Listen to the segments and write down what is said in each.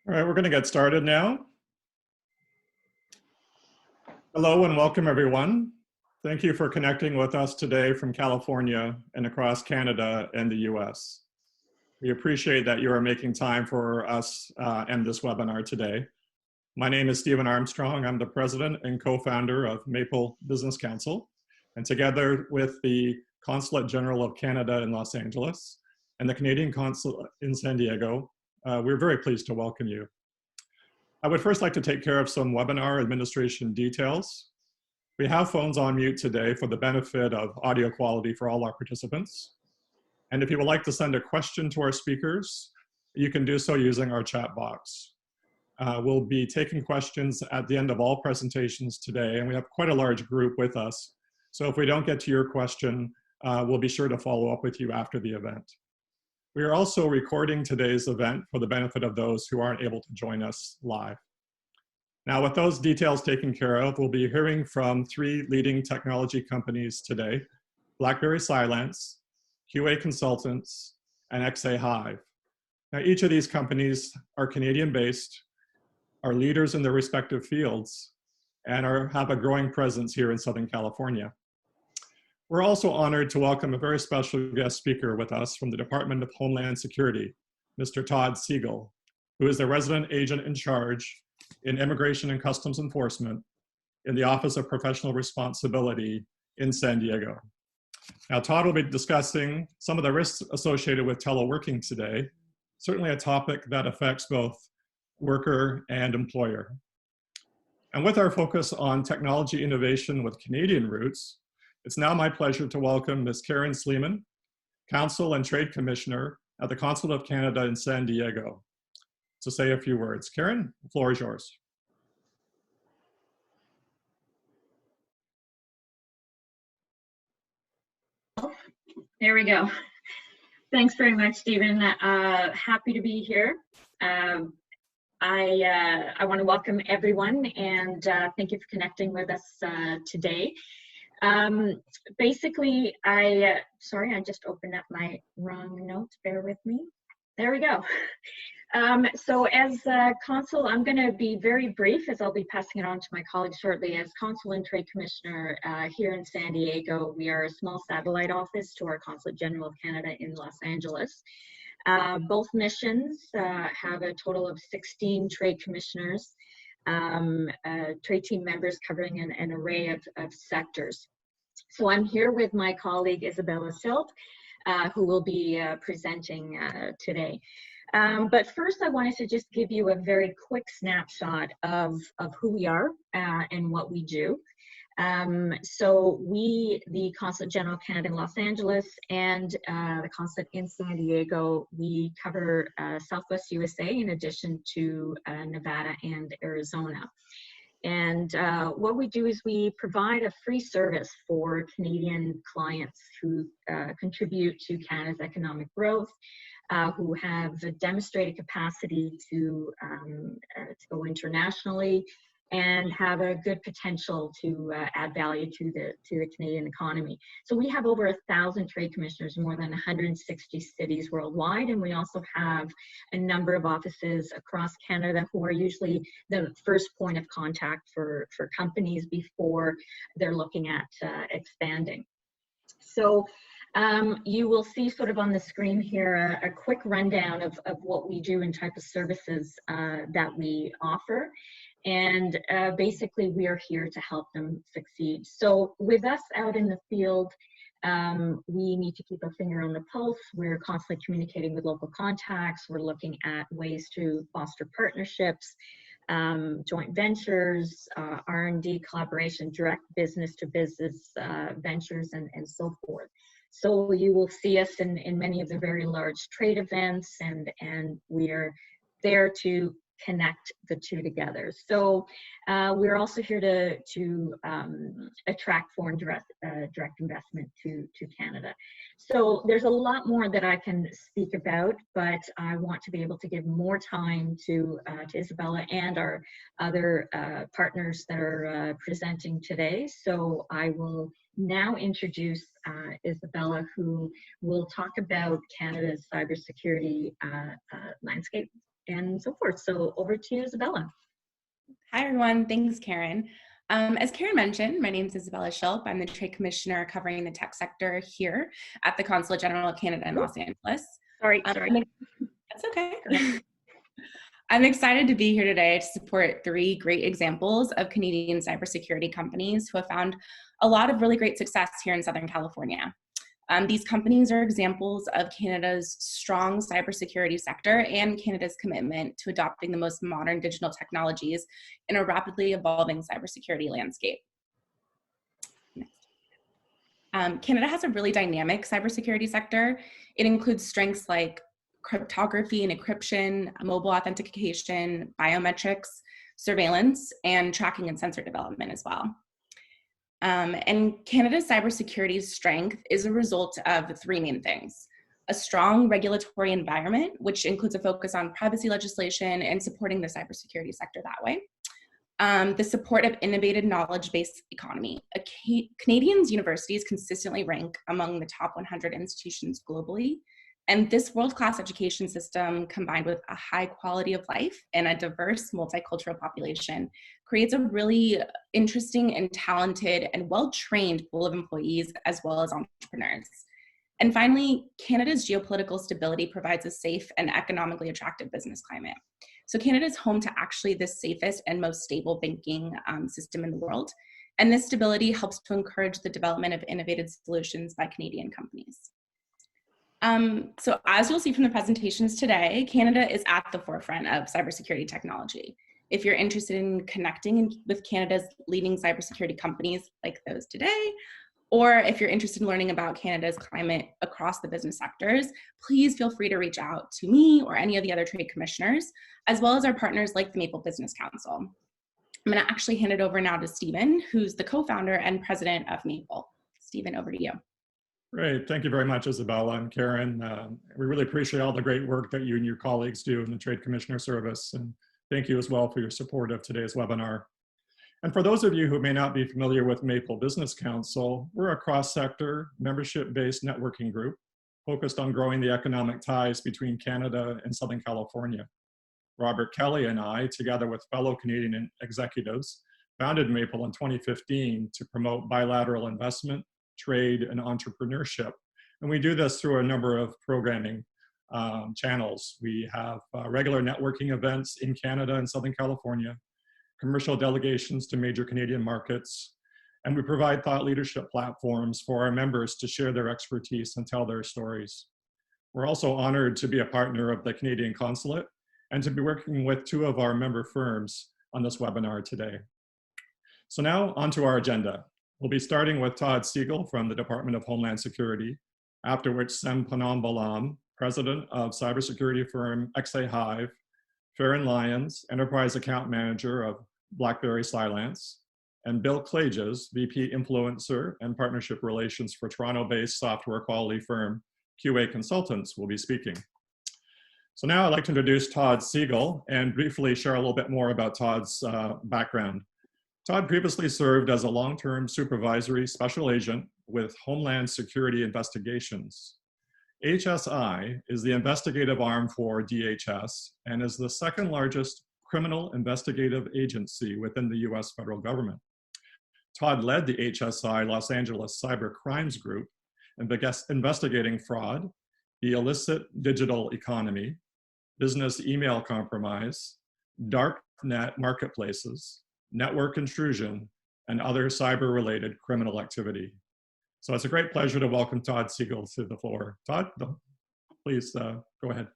All right, we're going to get started now. Hello and welcome everyone. Thank you for connecting with us today from California and across Canada and the US. We appreciate that you are making time for us and this webinar today. My name is Stephen Armstrong. I'm the president and co-founder of Maple Business Council. And together with the Consulate General of Canada in Los Angeles and the Canadian Consulate in San Diego, we're very pleased to welcome you. I would first like to take care of some webinar administration details. We have phones on mute today for the benefit of audio quality for all our participants. And if you would like to send a question to our speakers, you can do so using our chat box. We'll be taking questions at the end of all presentations today, and we have quite a large group with us. So if we don't get to your question, we'll be sure to follow up with you after the event. We are also recording today's event for the benefit of those who aren't able to join us live. Now, with those details taken care of, we'll be hearing from three leading technology companies today: BlackBerry-Cylance, QA Consultants, and xahive. Now, each of these companies are Canadian-based, are leaders in their respective fields, and have a growing presence here in Southern California. We're also honored to welcome a very special guest speaker with us from the Department of Homeland Security, Mr. Todd Siegel, who is the resident agent in charge in Immigration and Customs Enforcement in the Office of Professional Responsibility in San Diego. Now, Todd will be discussing some of the risks associated with teleworking today, certainly a topic that affects both worker and employer. And with our focus on technology innovation with Canadian roots, it's now my pleasure to welcome Ms. Karen Sleeman, Counsel and Trade Commissioner at the Consulate of Canada in San Diego, to say a few words. Karen, the floor is yours. There we go. Thanks very much, Stephen. Happy to be here. I want to welcome everyone and thank you for connecting with us today. Basically, sorry, I just opened up my wrong notes, bear with me. There we go. So as Consul, I'm going to be very brief as I'll be passing it on to my colleagues shortly. As Consul and Trade Commissioner here in San Diego, we are a small satellite office to our Consulate General of Canada in Los Angeles. Both missions have a total of 16 trade commissioners, trade team members covering an array of sectors. So I'm here with my colleague Isabella Silt, who will be presenting today. But first I wanted to just give you a very quick snapshot of who we are and what we do. So we, the Consulate General of Canada in Los Angeles and the Consulate in San Diego, we cover Southwest USA in addition to Nevada and Arizona. And what we do is we provide a free service for Canadian clients who contribute to Canada's economic growth, who have demonstrated capacity to go internationally and have a good potential to add value to the Canadian economy. So we have over 1,000 trade commissioners in more than 160 cities worldwide, and we also have a number of offices across Canada who are usually the first point of contact for companies before they're looking at expanding. So you will see sort of on the screen here a quick rundown of what we do and type of services that we offer. And basically, we are here to help them succeed. So with us out in the field, we need to keep our finger on the pulse. We're constantly communicating with local contacts. We're looking at ways to foster partnerships, joint ventures, R&D collaboration, direct business-to-business ventures, and so forth. So you will see us in many of the very large trade events, and we're there to connect the two together. So we're also here to attract foreign direct investment to Canada. So there's a lot more that I can speak about, but I want to be able to give more time to Isabella and our other partners that are presenting today. So I will now introduce Isabella, who will talk about Canada's cybersecurity landscape. and so forth. So over to you, Isabella. Hi, everyone. Thanks, Karen. As Karen mentioned, my name is Isabella Schilp. I'm the Trade Commissioner covering the tech sector here at the Consulate General of Canada in Los Angeles. Sorry. That's okay. I'm excited to be here today to support 3 great examples of Canadian cybersecurity companies who have found a lot of really great success here in Southern California. These companies are examples of Canada's strong cybersecurity sector and Canada's commitment to adopting the most modern digital technologies in a rapidly evolving cybersecurity landscape. Canada has a really dynamic cybersecurity sector. It includes strengths like cryptography and encryption, mobile authentication, biometrics, surveillance, and tracking and sensor development as well. And Canada's cybersecurity strength is a result of 3 main things: a strong regulatory environment, which includes a focus on privacy legislation and supporting the cybersecurity sector that way. The support of innovative knowledge-based economy. Canadians' universities consistently rank among the top 100 institutions globally. And this world-class education system, combined with a high quality of life and a diverse multicultural population, creates a really interesting and talented and well-trained pool of employees as well as entrepreneurs. And finally, Canada's geopolitical stability provides a safe and economically attractive business climate. So Canada is home to actually the safest and most stable banking system in the world. And this stability helps to encourage the development of innovative solutions by Canadian companies. So as you'll see from the presentations today, Canada is at the forefront of cybersecurity technology. If you're interested in connecting with Canada's leading cybersecurity companies like those today, or if you're interested in learning about Canada's climate across the business sectors, please feel free to reach out to me or any of the other trade commissioners, as well as our partners like the Maple Business Council. I'm going to actually hand it over now to Stephen, who's the co-founder and president of Maple. Stephen, over to you. Great. Thank you very much, Isabella and Karen. We really appreciate all the great work that you and your colleagues do in the Trade Commissioner Service. And thank you as well for your support of today's webinar. And for those of you who may not be familiar with Maple Business Council, we're a cross-sector, membership-based networking group focused on growing the economic ties between Canada and Southern California. Robert Kelly and I, together with fellow Canadian executives, founded Maple in 2015 to promote bilateral investment, trade, and entrepreneurship. And we do this through a number of programming channels. We have regular networking events in Canada and Southern California, commercial delegations to major Canadian markets, and we provide thought leadership platforms for our members to share their expertise and tell their stories. We're also honored to be a partner of the Canadian Consulate and to be working with 2 of our member firms on this webinar today. So now onto our agenda. We'll be starting with Todd Siegel from the Department of Homeland Security, after which Sem Panambalam, president of cybersecurity firm xahive, Farron Lyons, enterprise account manager of BlackBerry-Cylance, and Bill Klages, VP influencer and partnership relations for Toronto-based software quality firm QA Consultants, will be speaking. So now I'd like to introduce Todd Siegel and briefly share a little bit more about Todd's background. Todd previously served as a long-term supervisory special agent with Homeland Security Investigations. HSI is the investigative arm for DHS and is the 2nd largest criminal investigative agency within the US federal government. Todd led the HSI Los Angeles Cyber Crimes Group, investigating fraud, the illicit digital economy, business email compromise, dark net marketplaces, network intrusion, and other cyber-related criminal activity. So it's a great pleasure to welcome Todd Siegel to the floor. Todd, please go ahead.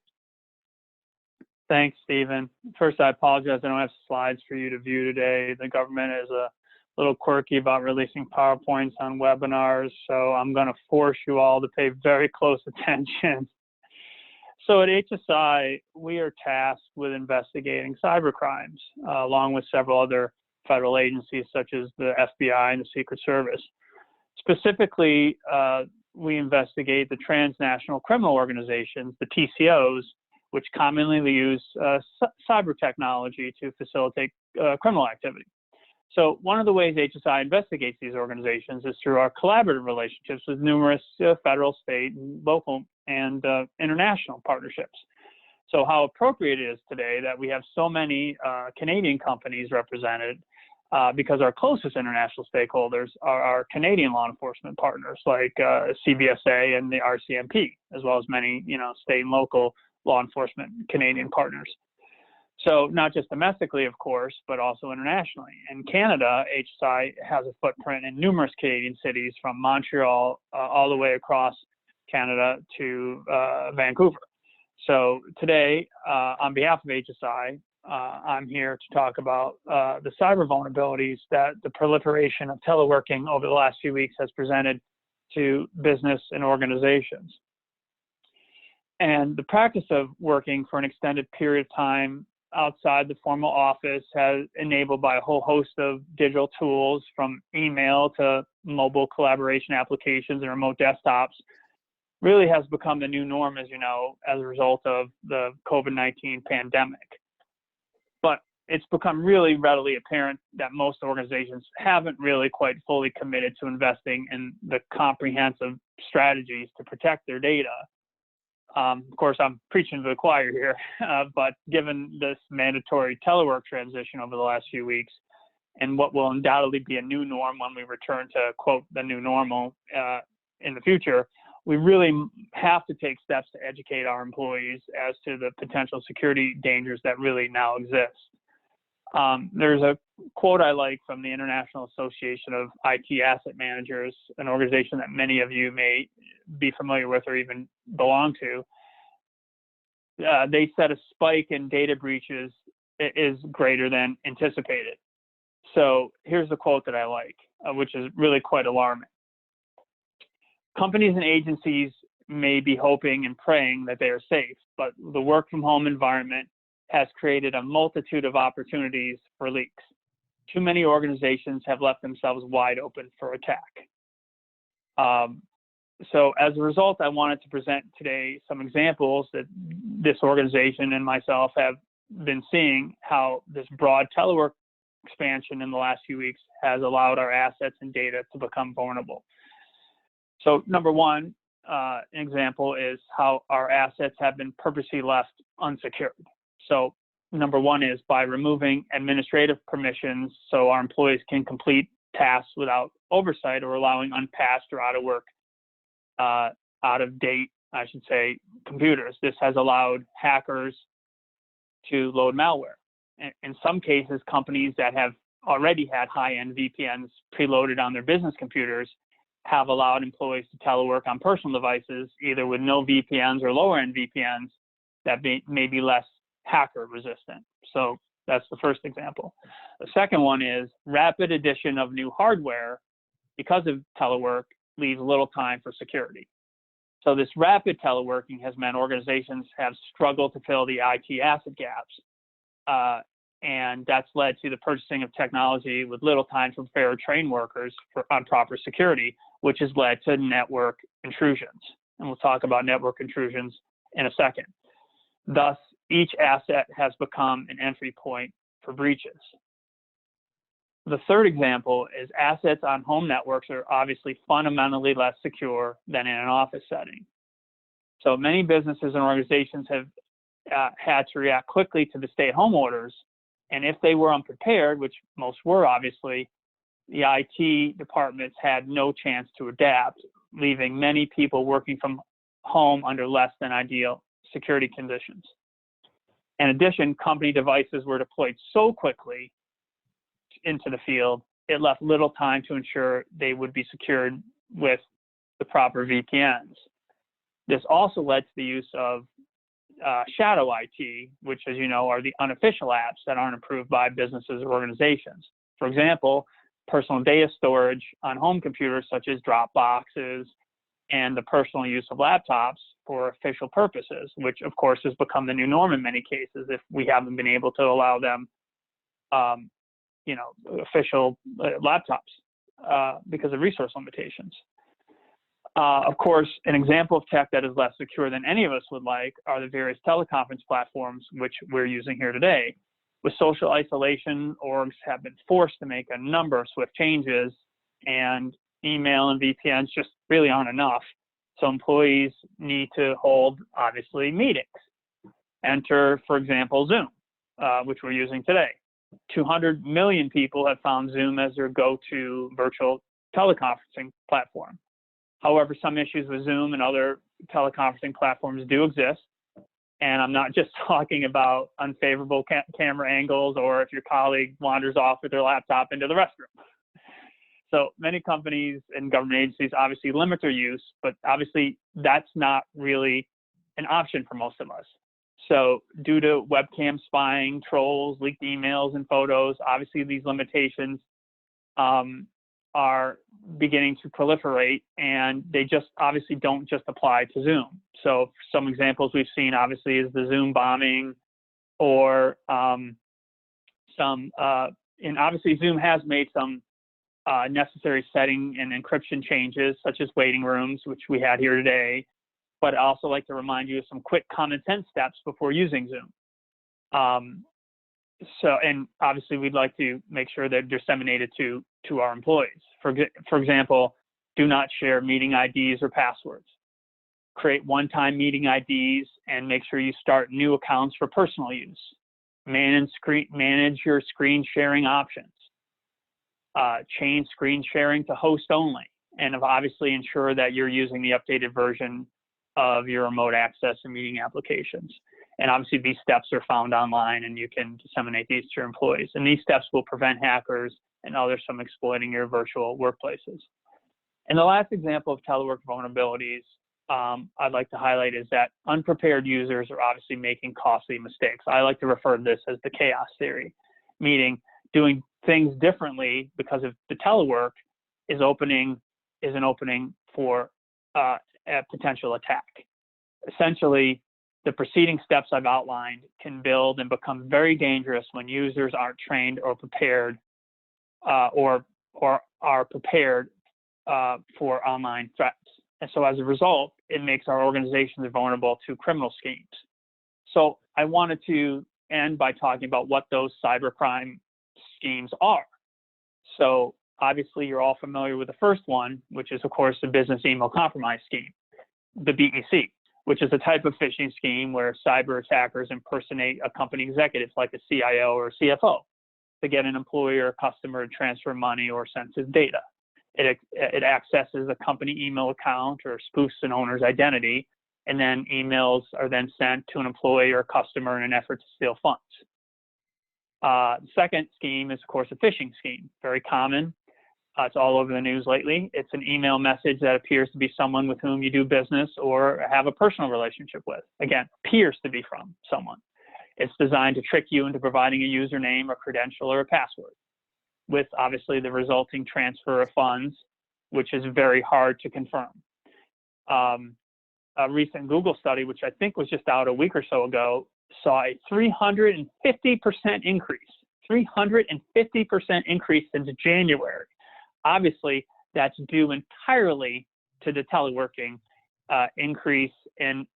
Thanks, Stephen. First, I apologize. I don't have slides for you to view today. The government is a little quirky about releasing PowerPoints on webinars, so I'm going to force you all to pay very close attention. So at HSI, we are tasked with investigating cyber crimes, along with several other federal agencies such as the FBI and the Secret Service. Specifically, we investigate the transnational criminal organizations, the TCOs, which commonly use cyber technology to facilitate criminal activity. So one of the ways HSI investigates these organizations is through our collaborative relationships with numerous federal, state, and local, and international partnerships. So how appropriate it is today that we have so many Canadian companies represented, because our closest international stakeholders are our Canadian law enforcement partners like CBSA and the RCMP, as well as many, state and local law enforcement Canadian partners. So not just domestically, of course, but also internationally. In Canada, HSI has a footprint in numerous Canadian cities, from Montreal all the way across Canada to Vancouver. So today, on behalf of HSI, I'm here to talk about the cyber vulnerabilities that the proliferation of teleworking over the last few weeks has presented to business and organizations. And the practice of working for an extended period of time outside the formal office has enabled by a whole host of digital tools, from email to mobile collaboration applications and remote desktops, really has become the new norm, as you know, as a result of the COVID-19 pandemic. But it's become really readily apparent that most organizations haven't really quite fully committed to investing in the comprehensive strategies to protect their data. Of course, I'm preaching to the choir here, but given this mandatory telework transition over the last few weeks, and what will undoubtedly be a new norm when we return to, quote, the new normal in the future, we really have to take steps to educate our employees as to the potential security dangers that really now exist. There's a quote I like from the International Association of IT Asset Managers, an organization that many of you may be familiar with or even belong to. They said a spike in data breaches is greater than anticipated. So here's the quote that I like, which is really quite alarming. Companies and agencies may be hoping and praying that they are safe, but the work from home environment has created a multitude of opportunities for leaks. Too many organizations have left themselves wide open for attack. So as a result, I wanted to present today some examples that this organization and myself have been seeing, how this broad telework expansion in the last few weeks has allowed our assets and data to become vulnerable. So number one example is how our assets have been purposely left unsecured. So number one is by removing administrative permissions so our employees can complete tasks without oversight, or allowing unpatched or out of work, out of date, I should say, computers. This has allowed hackers to load malware. In some cases, companies that have already had high-end VPNs preloaded on their business computers have allowed employees to telework on personal devices, either with no VPNs or lower-end VPNs that may be less hacker resistant. So that's the first example. The second one is rapid addition of new hardware because of telework leaves little time for security. So this rapid teleworking has meant organizations have struggled to fill the IT asset gaps. And that's led to the purchasing of technology with little time to prepare or train workers on proper security, which has led to network intrusions. And we'll talk about network intrusions in a second. Thus, each asset has become an entry point for breaches. The third example is assets on home networks are obviously fundamentally less secure than in an office setting. So many businesses and organizations have had to react quickly to the stay-at-home orders. And if they were unprepared, which most were obviously, the IT departments had no chance to adapt, leaving many people working from home under less than ideal security conditions. In addition, company devices were deployed so quickly into the field, it left little time to ensure they would be secured with the proper VPNs. This also led to the use of shadow IT, which, as you know, are the unofficial apps that aren't approved by businesses or organizations. For example, personal data storage on home computers, such as Dropboxes, and the personal use of laptops for official purposes, which of course has become the new norm in many cases if we haven't been able to allow them, official laptops because of resource limitations. Of course, an example of tech that is less secure than any of us would like are the various teleconference platforms which we're using here today. With social isolation, orgs have been forced to make a number of swift changes, and email and VPNs just really aren't enough. So employees need to hold, obviously, meetings. Enter, for example, Zoom, which we're using today. 200 million people have found Zoom as their go-to virtual teleconferencing platform. However, some issues with Zoom and other teleconferencing platforms do exist. And I'm not just talking about unfavorable camera angles or if your colleague wanders off with their laptop into the restroom. So many companies and government agencies obviously limit their use, but obviously that's not really an option for most of us. So due to webcam spying, trolls, leaked emails and photos, obviously these limitations are beginning to proliferate, and they just obviously don't just apply to Zoom. So some examples we've seen obviously is the Zoom bombing, or and obviously Zoom has made some necessary setting and encryption changes, such as waiting rooms, which we had here today. But I also like to remind you of some quick common sense steps before using Zoom. And obviously we'd like to make sure they're disseminated to our employees. For example, do not share meeting IDs or passwords. Create one-time meeting IDs and make sure you start new accounts for personal use. Manage your screen sharing options. Change screen sharing to host only, and obviously ensure that you're using the updated version of your remote access and meeting applications. And obviously these steps are found online and you can disseminate these to your employees. And these steps will prevent hackers and others from exploiting your virtual workplaces. And the last example of telework vulnerabilities I'd like to highlight is that unprepared users are obviously making costly mistakes. I like to refer to this as the chaos theory, meaning doing things differently because of the telework is an opening for a potential attack. Essentially, the preceding steps I've outlined can build and become very dangerous when users aren't trained or prepared or are prepared for online threats. And so as a result, it makes our organizations vulnerable to criminal schemes. So I wanted to end by talking about what those cybercrime schemes are. So obviously you're all familiar with the first one, which is of course the business email compromise scheme, the BEC, which is a type of phishing scheme where cyber attackers impersonate a company executive like a CIO or a CFO to get an employee or customer to transfer money or sensitive data. It accesses a company email account or spoofs an owner's identity, and then emails are then sent to an employee or customer in an effort to steal funds. The second scheme is, of course, a phishing scheme, very common. It's all over the news lately. It's an email message that appears to be someone with whom you do business or have a personal relationship with. Again, appears to be from someone. It's designed to trick you into providing a username or credential or a password, with obviously the resulting transfer of funds, which is very hard to confirm. A recent Google study, which I think was just out a week or so ago, saw a 350% increase, 350% increase since January. Obviously, that's due entirely to the teleworking increase and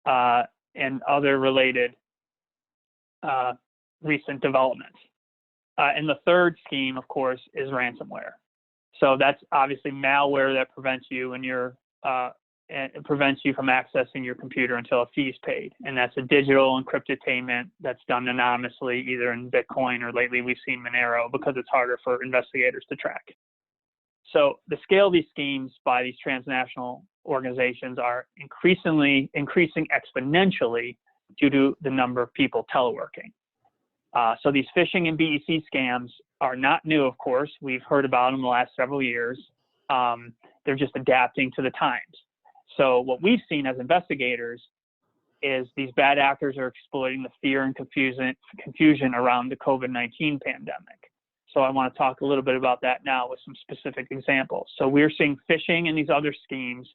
other related recent developments. And the third scheme, of course, is ransomware. So that's obviously malware that prevents you from accessing your computer until a fee is paid. And that's a digital encrypted payment that's done anonymously, either in Bitcoin or lately we've seen Monero, because it's harder for investigators to track. So the scale of these schemes by these transnational organizations are increasing exponentially due to the number of people teleworking. So these phishing and BEC scams are not new, of course. We've heard about them the last several years. They're just adapting to the times. So what we've seen as investigators is these bad actors are exploiting the fear and confusion around the COVID-19 pandemic. So I want to talk a little bit about that now with some specific examples. So we're seeing phishing and these other schemes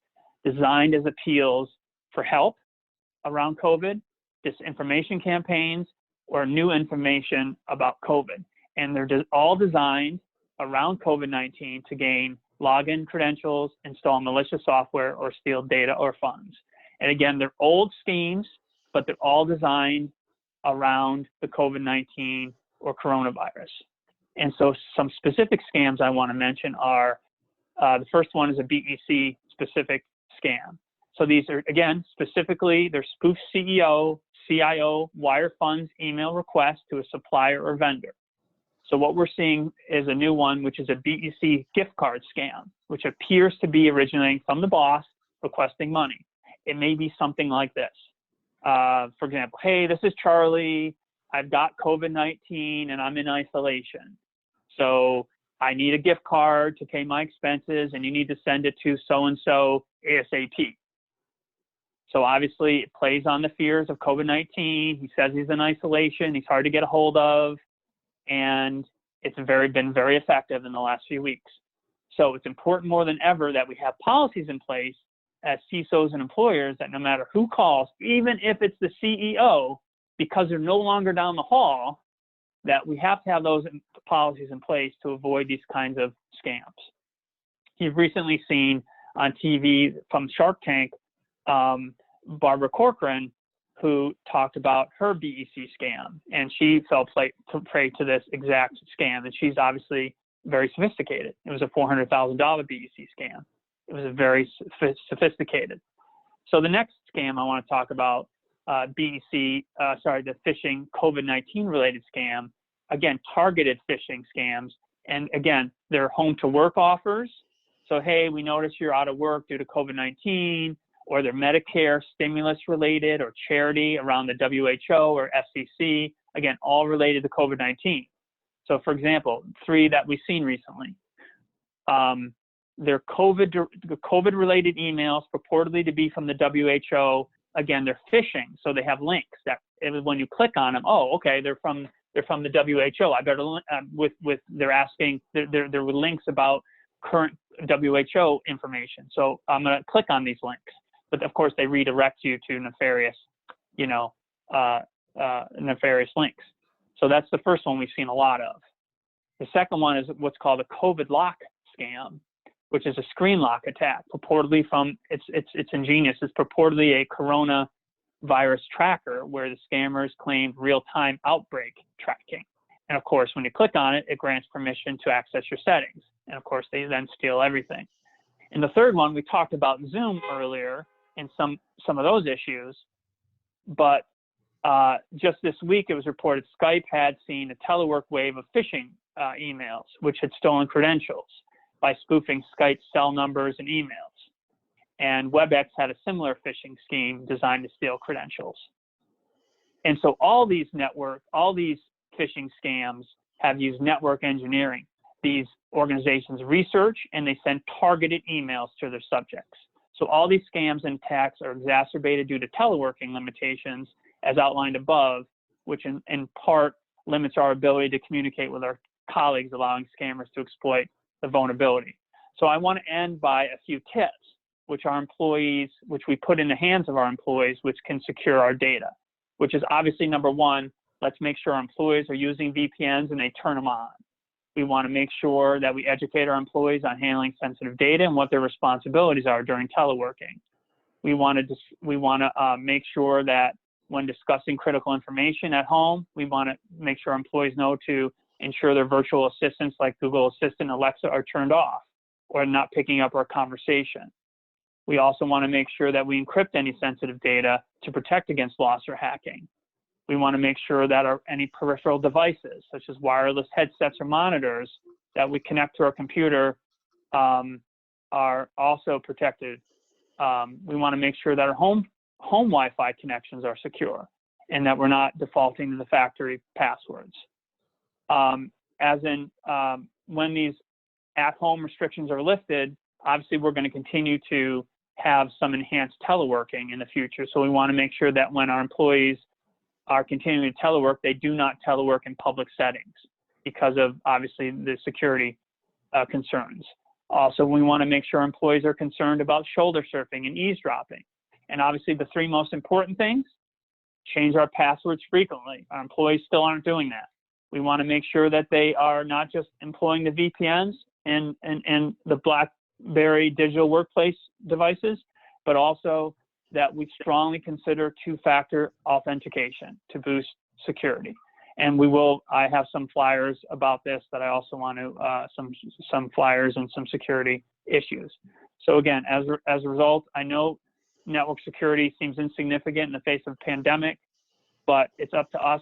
designed as appeals for help around COVID, disinformation campaigns, or new information about COVID. And they're all designed around COVID-19 to gain login credentials, install malicious software, or steal data or funds. And again, they're old schemes, but they're all designed around the COVID-19 or coronavirus. And so some specific scams I want to mention are, the first one is a BEC specific scam. So these are, again, specifically, they're spoof CEO, CIO, wire funds email requests to a supplier or vendor. So what we're seeing is a new one, which is a BEC gift card scam, which appears to be originating from the boss requesting money. It may be something like this. For example, hey, this is Charlie. I've got COVID-19 and I'm in isolation. So I need a gift card to pay my expenses and you need to send it to so-and-so ASAP. So obviously it plays on the fears of COVID-19. He says he's in isolation. He's hard to get a hold of. And it's been very effective in the last few weeks. So it's important more than ever that we have policies in place as CISOs and employers that no matter who calls, even if it's the CEO, because they're no longer down the hall, that we have to have those policies in place to avoid these kinds of scams. You've recently seen on TV from Shark Tank, Barbara Corcoran, who talked about her BEC scam, and she fell prey to this exact scam, and she's obviously very sophisticated. It was a $400,000 BEC scam. It was a very sophisticated. So the next scam I want to talk about, the phishing COVID-19 related scam, again, targeted phishing scams. And again, they're home to work offers. So, hey, we notice you're out of work due to COVID-19, or they're Medicare stimulus related or charity around the WHO or FCC, again, all related to COVID-19. So for example, 3 that we've seen recently, they're COVID related emails purportedly to be from the WHO. Again, they're phishing. So they have links that when you click on them, oh, okay, they're from the WHO. I better, they're asking, there were links about current WHO information. So I'm going to click on these links. But of course, they redirect you to nefarious, nefarious links. So that's the first one we've seen a lot of. The second one is what's called a COVID lock scam, which is a screen lock attack, purportedly from, it's ingenious. It's purportedly a coronavirus tracker where the scammers claim real-time outbreak tracking. And of course, when you click on it, it grants permission to access your settings. And of course, they then steal everything. And the third one, we talked about Zoom earlier, and some of those issues, but just this week it was reported Skype had seen a telework wave of phishing emails, which had stolen credentials by spoofing Skype cell numbers and emails. And WebEx had a similar phishing scheme designed to steal credentials. And so all these phishing scams have used network engineering. These organizations research and they send targeted emails to their subjects. So all these scams and attacks are exacerbated due to teleworking limitations as outlined above, which in part limits our ability to communicate with our colleagues, allowing scammers to exploit the vulnerability. So I want to end by a few tips, which we put in the hands of our employees, which can secure our data, which is obviously number one, let's make sure our employees are using VPNs and they turn them on. We want to make sure that we educate our employees on handling sensitive data and what their responsibilities are during teleworking. We want to make sure that when discussing critical information at home, we want to make sure employees know to ensure their virtual assistants like Google Assistant, Alexa are turned off or not picking up our conversation. We also want to make sure that we encrypt any sensitive data to protect against loss or hacking. We want to make sure that any peripheral devices, such as wireless headsets or monitors that we connect to our computer, are also protected. We want to make sure that our home Wi-Fi connections are secure and that we're not defaulting to the factory passwords. When these at-home restrictions are lifted, obviously we're going to continue to have some enhanced teleworking in the future. So we want to make sure that when our employees are continuing to telework, they do not telework in public settings because of obviously the security concerns. Also, we want to make sure employees are concerned about shoulder surfing and eavesdropping. And obviously the 3 most important things, change our passwords frequently. Our employees still aren't doing that. We want to make sure that they are not just employing the VPNs and the BlackBerry digital workplace devices, but also that we strongly consider 2-factor authentication to boost security. And I have some flyers about this that I also want to, some flyers and some security issues. So again, as a result, I know network security seems insignificant in the face of a pandemic, but it's up to us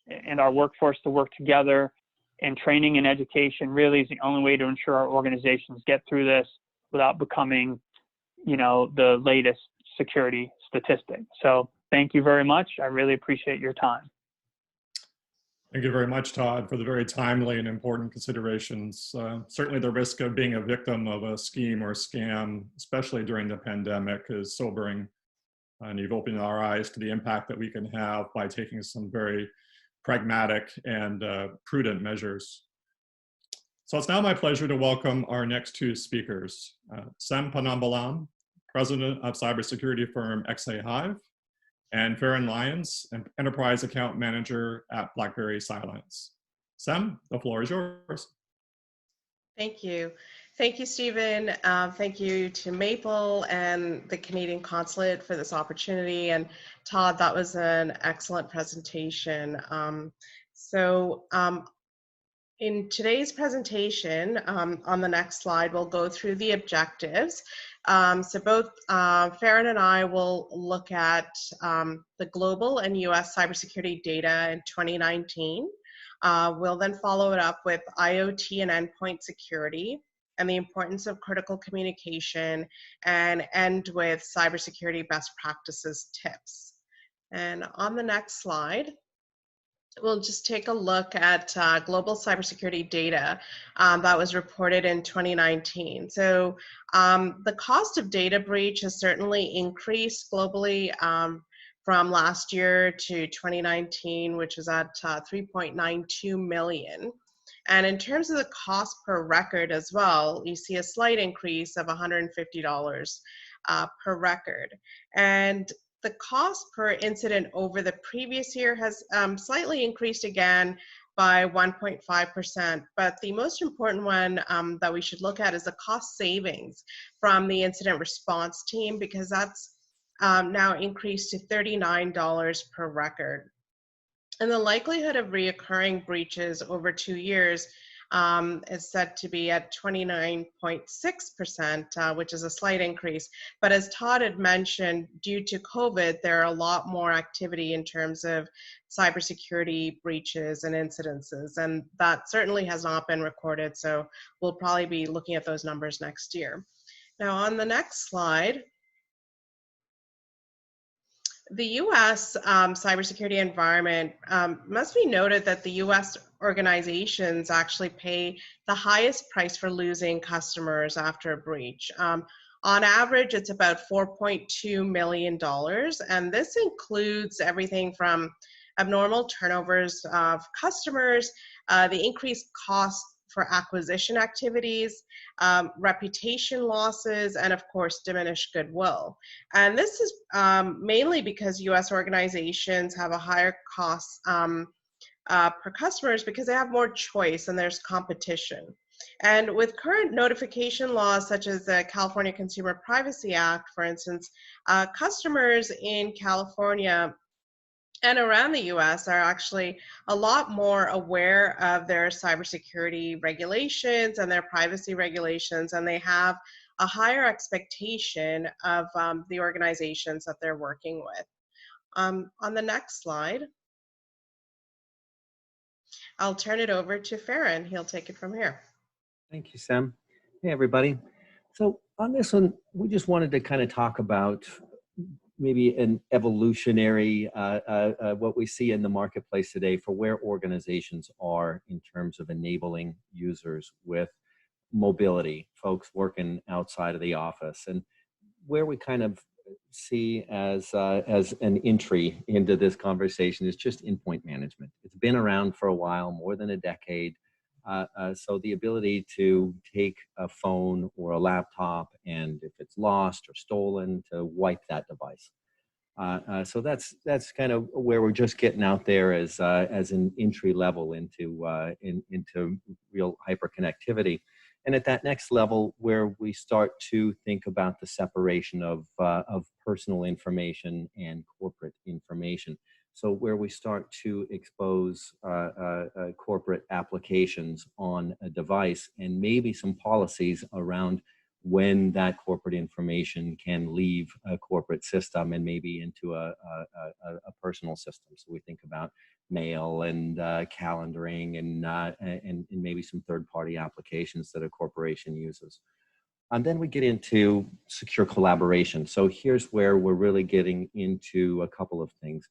and our workforce to work together. And training and education really is the only way to ensure our organizations get through this without becoming, the latest security statistic. So thank you very much. I really appreciate your time. Thank you very much, Todd, for the very timely and important considerations. Certainly the risk of being a victim of a scheme or scam, especially during the pandemic, is sobering. And you've opened our eyes to the impact that we can have by taking some very pragmatic and prudent measures. So it's now my pleasure to welcome our next two speakers, Sem Panambalam, President of cybersecurity firm xahive, and Farron Lyons, an Enterprise Account Manager at BlackBerry-Cylance. Sem, the floor is yours. Thank you. Thank you, Stephen. Thank you to Maple and the Canadian Consulate for this opportunity. And Todd, that was an excellent presentation. In today's presentation, on the next slide, we'll go through the objectives. So both Farron and I will look at the global and US cybersecurity data in 2019. We'll then follow it up with IoT and endpoint security and the importance of critical communication, and end with cybersecurity best practices tips. And on the next slide, we'll just take a look at global cybersecurity data that was reported in 2019. So the cost of data breach has certainly increased globally from last year to 2019, which was at 3.92 million. And in terms of the cost per record as well, you see a slight increase of $150 per record. And the cost per incident over the previous year has slightly increased again by 1.5%. But the most important one that we should look at is the cost savings from the incident response team, because that's now increased to $39 per record. And the likelihood of reoccurring breaches over 2 years is said to be at 29.6%, which is a slight increase. But as Todd had mentioned, due to COVID, there are a lot more activity in terms of cybersecurity breaches and incidences, and that certainly has not been recorded. So we'll probably be looking at those numbers next year. Now on the next slide, the U.S. Cybersecurity environment must be noted that the U.S. organizations actually pay the highest price for losing customers after a breach. On average, it's about $4.2 million, and this includes everything from abnormal turnovers of customers, the increased cost for acquisition activities, reputation losses, and of course, diminished goodwill. And this is mainly because US organizations have a higher cost per customers because they have more choice and there's competition. And with current notification laws, such as the California Consumer Privacy Act, for instance, customers in California and around the US are actually a lot more aware of their cybersecurity regulations and their privacy regulations, and they have a higher expectation of the organizations that they're working with. On the next slide, I'll turn it over to Farron. He'll take it from here. Thank you, Sem. Hey, everybody. So on this one, we just wanted to kind of talk about maybe an evolutionary, what we see in the marketplace today for where organizations are in terms of enabling users with mobility, folks working outside of the office, and where we kind of see as an entry into this conversation is just endpoint management. It's been around for a while, more than a decade. So the ability to take a phone or a laptop, and if it's lost or stolen, to wipe that device. So that's kind of where we're just getting out there as an entry level into real hyperconnectivity. And at that next level, where we start to think about the separation of personal information and corporate information. So where we start to expose corporate applications on a device, and maybe some policies around when that corporate information can leave a corporate system and maybe into a personal system. So we think about mail and calendaring and maybe some third-party applications that a corporation uses. And then we get into secure collaboration. So here's where we're really getting into a couple of things.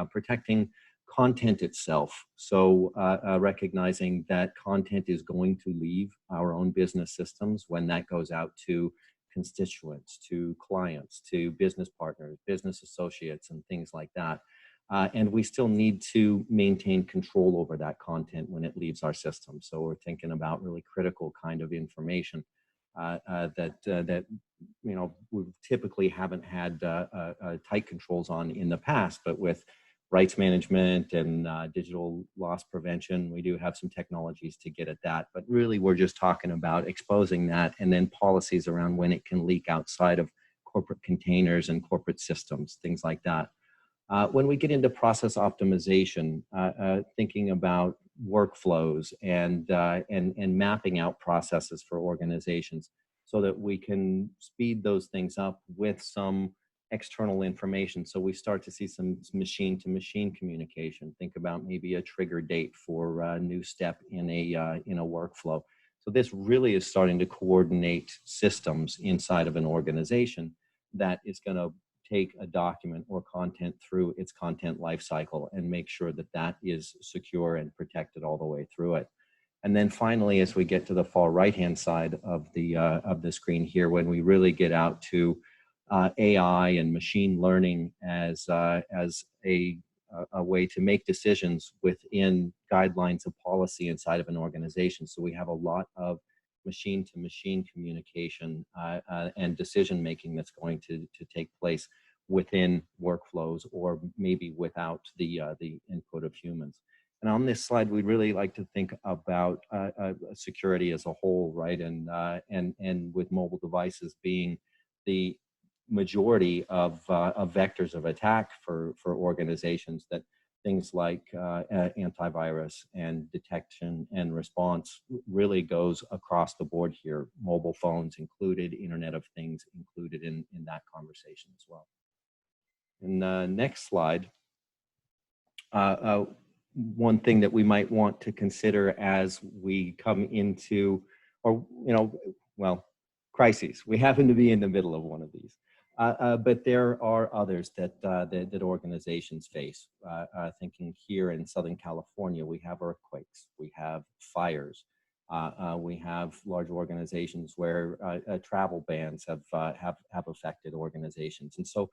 Protecting content itself. So recognizing that content is going to leave our own business systems when that goes out to constituents, to clients, to business partners, business associates, and things like that. And we still need to maintain control over that content when it leaves our system. So we're thinking about really critical kind of information that you know, we typically haven't had tight controls on in the past, but with rights management and digital loss prevention, we do have some technologies to get at that. But really, we're just talking about exposing that and then policies around when it can leak outside of corporate containers and corporate systems, things like that. When we get into process optimization, thinking about workflows and mapping out processes for organizations so that we can speed those things up with some external information. So we start to see some machine-to-machine communication. Think about maybe a trigger date for a new step in a workflow. So this really is starting to coordinate systems inside of an organization that is going to take a document or content through its content lifecycle and make sure that that is secure and protected all the way through it. And then finally, as we get to the far right-hand side of the screen here, when we really get out to AI and machine learning as a way to make decisions within guidelines of policy inside of an organization. So we have a lot of machine-to-machine communication and decision-making that's going to take place within workflows or maybe without the input of humans. And on this slide, we'd really like to think about security as a whole, right? And with mobile devices being the majority of vectors of attack for organizations, that things like antivirus and detection and response really goes across the board here. Mobile phones included, Internet of Things included in that conversation as well. In the next slide, one thing that we might want to consider as we come into, or crises. We happen to be in the middle of one of these. But there are others that organizations face. Thinking here in Southern California, we have earthquakes, we have fires, we have large organizations where travel bans have affected organizations. And so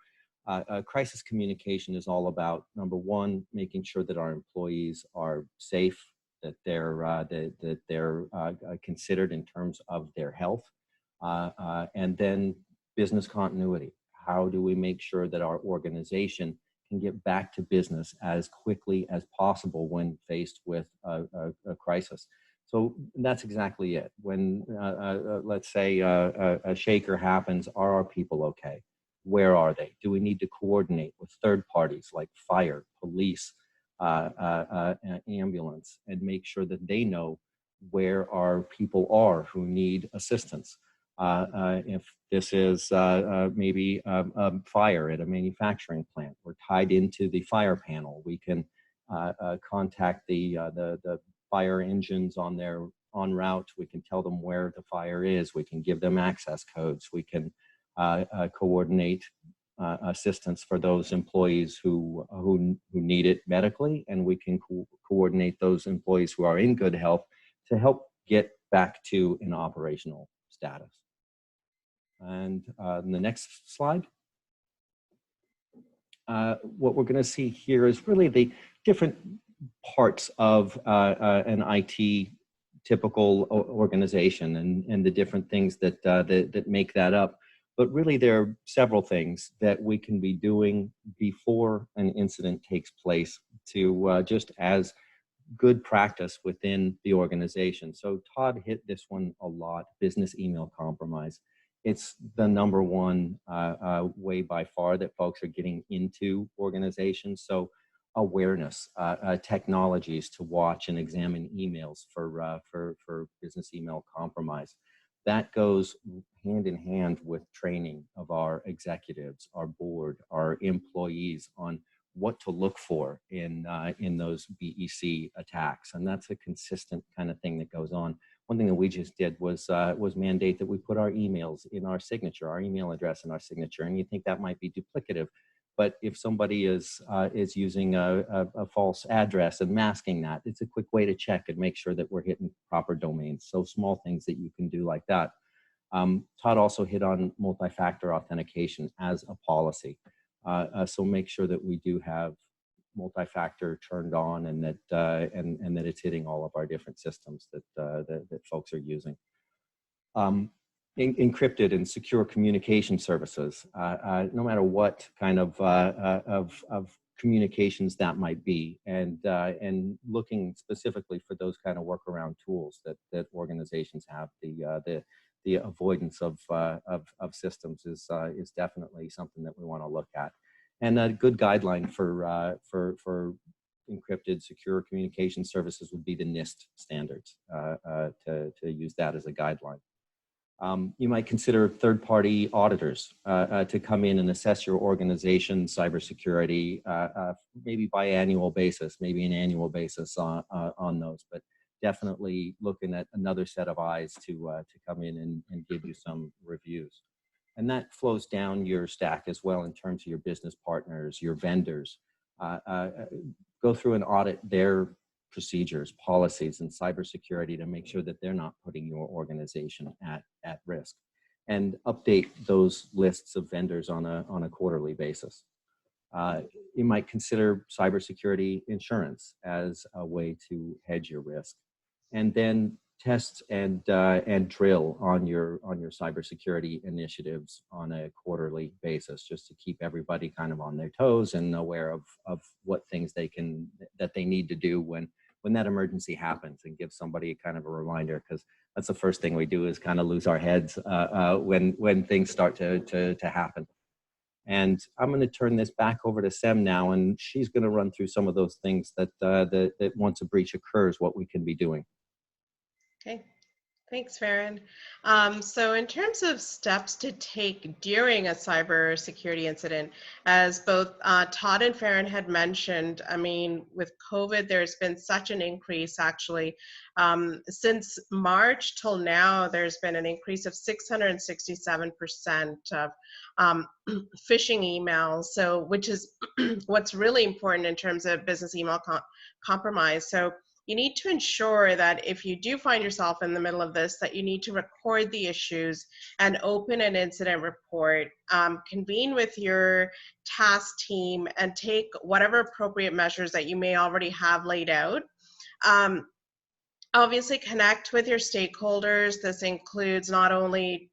crisis communication is all about, number one, making sure that our employees are safe, that they're considered in terms of their health, and then business continuity. How do we make sure that our organization can get back to business as quickly as possible when faced with a crisis? So that's exactly it. When, let's say, a shaker happens, are our people okay? Where are they? Do we need to coordinate with third parties like fire, police, ambulance, and make sure that they know where our people are who need assistance? If this is maybe a fire at a manufacturing plant, we're tied into the fire panel. We can contact the fire engines on their en route. We can tell them where the fire is. We can give them access codes. We can coordinate assistance for those employees who need it medically, and we can coordinate those employees who are in good health to help get back to an operational status. And the next slide. What we're going to see here is really the different parts of an IT typical organization and the different things that make that up. But really, there are several things that we can be doing before an incident takes place to just as good practice within the organization. So Todd hit this one a lot, business email compromise. It's the number one way by far that folks are getting into organizations. So awareness, technologies to watch and examine emails for business email compromise. that goes hand in hand with training of our executives, our board, our employees on what to look for in those BEC attacks. And that's a consistent kind of thing that goes on. One thing that we just did was mandate that we put our emails in our signature, our email address in our signature. And you think that might be duplicative, but if somebody is using a false address and masking that, it's a quick way to check and make sure that we're hitting proper domains. So small things that you can do like that. Todd also hit on multi-factor authentication as a policy. So make sure that we do have multi-factor turned on, and that and that it's hitting all of our different systems that folks are using. Encrypted and secure communication services, no matter what kind of communications that might be, and looking specifically for those kind of workaround tools that organizations have. The avoidance of systems is definitely something that we want to look at. And a good guideline for encrypted secure communication services would be the NIST standards, to use that as a guideline. You might consider third-party auditors to come in and assess your organization's cybersecurity, maybe biannual basis, maybe an annual basis on those, but definitely looking at another set of eyes to come in and give you some reviews. And that flows down your stack as well in terms of your business partners, your vendors. Go through and audit their procedures, policies, and cybersecurity to make sure that they're not putting your organization at risk. And update those lists of vendors on a quarterly basis. You might consider cybersecurity insurance as a way to hedge your risk. And then test and drill on your cybersecurity initiatives on a quarterly basis, just to keep everybody kind of on their toes and aware of what things they need to do when that emergency happens, and give somebody kind of a reminder, because that's the first thing we do is kind of lose our heads when things start to happen. And I'm going to turn this back over to Sem now, and she's going to run through some of those things that once a breach occurs, what we can be doing. Okay, thanks, Farron. So in terms of steps to take during a cybersecurity incident, as both Todd and Farron had mentioned, I mean, with COVID, there's been such an increase actually. Since March till now, there's been an increase of 667% of phishing emails, so which is what's really important in terms of business email compromise. So you need to ensure that if you do find yourself in the middle of this, that you need to record the issues and open an incident report, convene with your task team, and take whatever appropriate measures that you may already have laid out. Obviously, connect with your stakeholders. This includes not only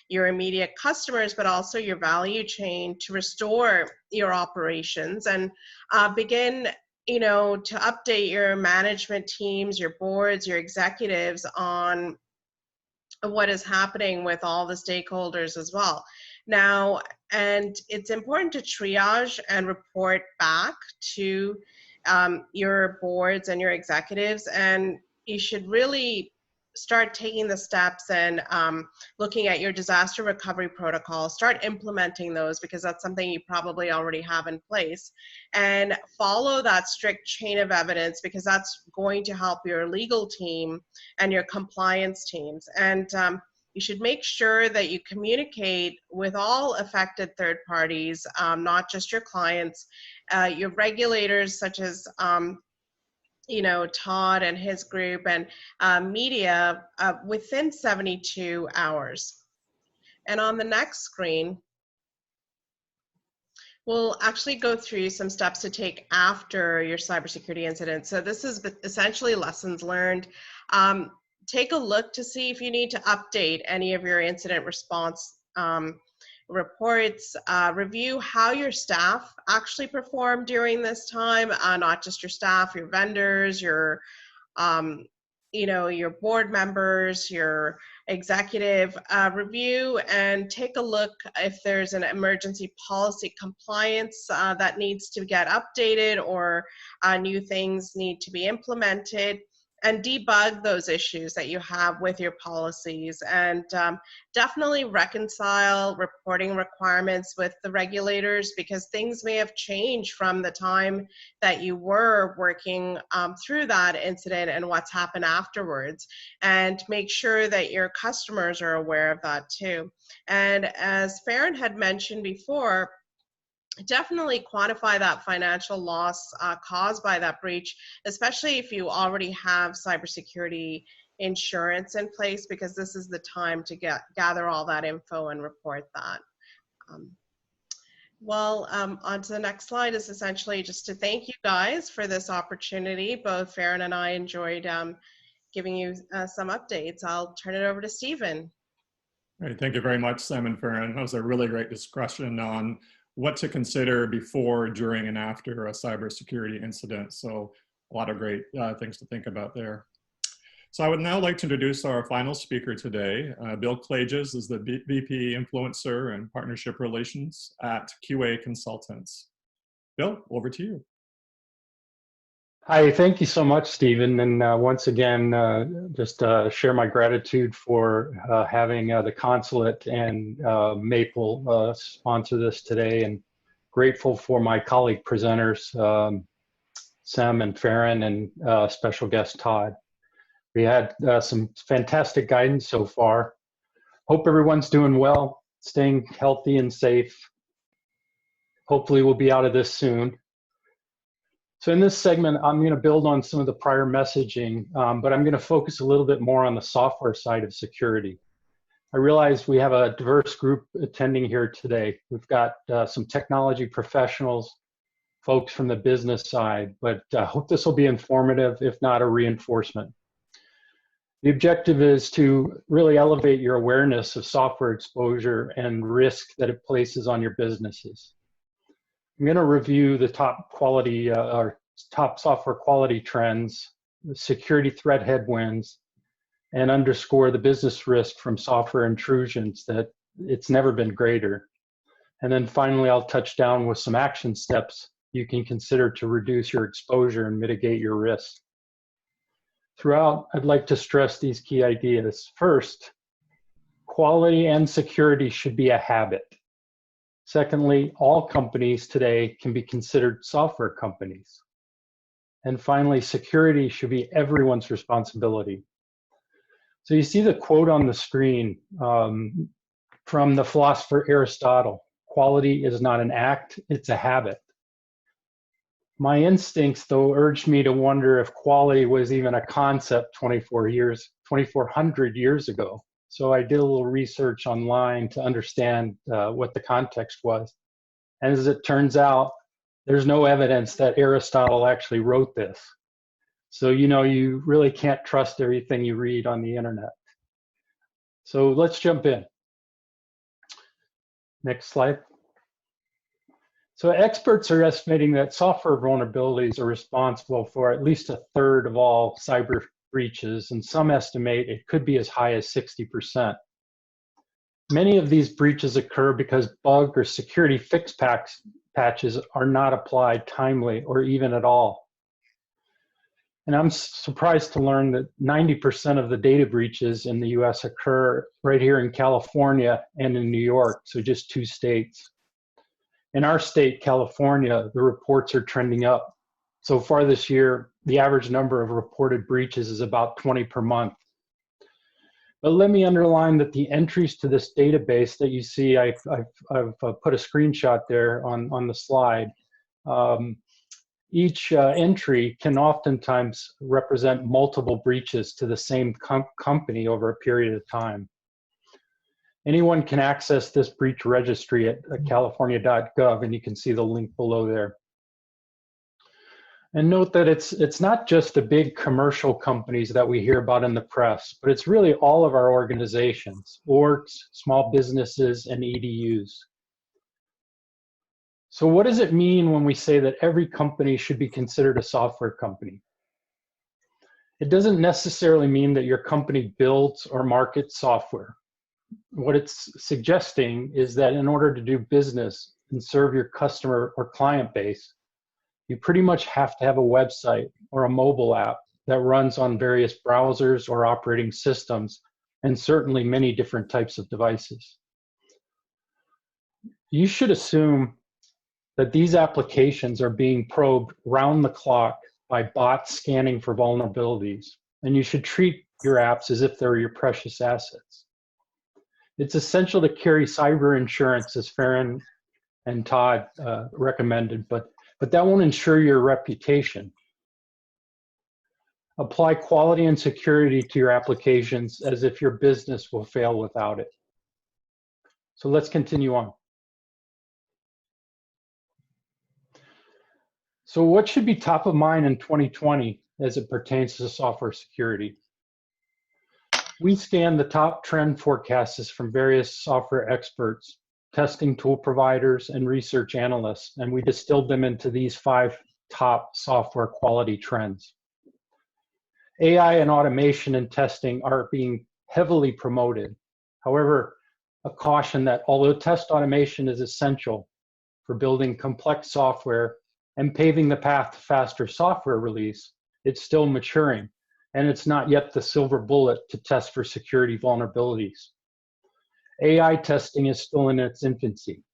your immediate customers, but also your value chain to restore your operations, and begin to update your management teams, your boards, your executives on what is happening with all the stakeholders as well. Now, and it's important to triage and report back to your boards and your executives, and you should really start taking the steps and looking at your disaster recovery protocol. Start implementing those, because that's something you probably already have in place, and follow that strict chain of evidence, because that's going to help your legal team and your compliance teams. And you should make sure that you communicate with all affected third parties, not just your clients, your regulators such as Todd and his group, and media within 72 hours. And on the next screen, we'll actually go through some steps to take after your cybersecurity incident. So this is essentially lessons learned. Take a look to see if you need to update any of your incident response reports. Review how your staff actually performed during this time, not just your staff, your vendors, your board members, your executive. Review and take a look if there's an emergency policy compliance that needs to get updated, or new things need to be implemented. and debug those issues that you have with your policies, and definitely reconcile reporting requirements with the regulators, because things may have changed from the time that you were working through that incident and what's happened afterwards, and make sure that your customers are aware of that too. And as Farron had mentioned before, definitely quantify that financial loss caused by that breach, especially if you already have cybersecurity insurance in place, because this is the time to gather all that info and report that. On to the next slide is essentially just to thank you guys for this opportunity. Both Farron and I enjoyed giving you some updates. I'll turn it over to Stephen. Great, thank you very much, Sam and Farron. That was a really great discussion on what to consider before, during, and after a cybersecurity incident. So a lot of great things to think about there. So I would now like to introduce our final speaker today. Bill Klages is the VP Influencer and Partnership Relations at QA Consultants. Bill, over to you. Hi, thank you so much, Stephen. And once again, just share my gratitude for having the consulate and Maple sponsor this today, and grateful for my colleague presenters, Sam and Farron, and special guest Todd. We had some fantastic guidance so far. Hope everyone's doing well, staying healthy and safe. Hopefully we'll be out of this soon. So in this segment, I'm going to build on some of the prior messaging, but I'm going to focus a little bit more on the software side of security. I realize we have a diverse group attending here today. We've got some technology professionals, folks from the business side, but I hope this will be informative, if not a reinforcement. The objective is to really elevate your awareness of software exposure and risk that it places on your businesses. I'm going to review the top quality or top software quality trends, the security threat headwinds, and underscore the business risk from software intrusions that it's never been greater. And then finally, I'll touch down with some action steps you can consider to reduce your exposure and mitigate your risk. Throughout, I'd like to stress these key ideas. First, quality and security should be a habit. Secondly, all companies today can be considered software companies. And finally, security should be everyone's responsibility. So you see the quote on the screen from the philosopher Aristotle: quality is not an act, it's a habit. My instincts, though, urged me to wonder if quality was even a concept 2,400 years ago. So I did a little research online to understand what the context was. And as it turns out, there's no evidence that Aristotle actually wrote this. So, you know, you really can't trust everything you read on the internet. So let's jump in. Next slide. So experts are estimating that software vulnerabilities are responsible for at least a third of all cyber breaches, and some estimate it could be as high as 60%. Many of these breaches occur because bug or security fix patches are not applied timely or even at all. And I'm surprised to learn that 90% of the data breaches in the US occur right here in California and in New York, so just 2 states. In our state, California, the reports are trending up. So far this year, the average number of reported breaches is about 20 per month. But let me underline that the entries to this database that you see, I've put a screenshot there on the slide. Each entry can oftentimes represent multiple breaches to the same company over a period of time. Anyone can access this breach registry at california.gov, and you can see the link below there. And note that it's not just the big commercial companies that we hear about in the press, but it's really all of our organizations, orgs, small businesses, and EDUs. So what does it mean when we say that every company should be considered a software company? It doesn't necessarily mean that your company builds or markets software. What it's suggesting is that in order to do business and serve your customer or client base, you pretty much have to have a website or a mobile app that runs on various browsers or operating systems, and certainly many different types of devices. You should assume that these applications are being probed round the clock by bots scanning for vulnerabilities, and you should treat your apps as if they're your precious assets. It's essential to carry cyber insurance, as Farron and Todd recommended, but that won't ensure your reputation. Apply quality and security to your applications as if your business will fail without it. So let's continue on. So what should be top of mind in 2020 as it pertains to software security? We scanned the top trend forecasts from various software experts, testing tool providers, and research analysts, and we distilled them into these 5 top software quality trends. AI and automation and testing are being heavily promoted. However, a caution that although test automation is essential for building complex software and paving the path to faster software release, it's still maturing, and it's not yet the silver bullet to test for security vulnerabilities. AI testing is still in its infancy.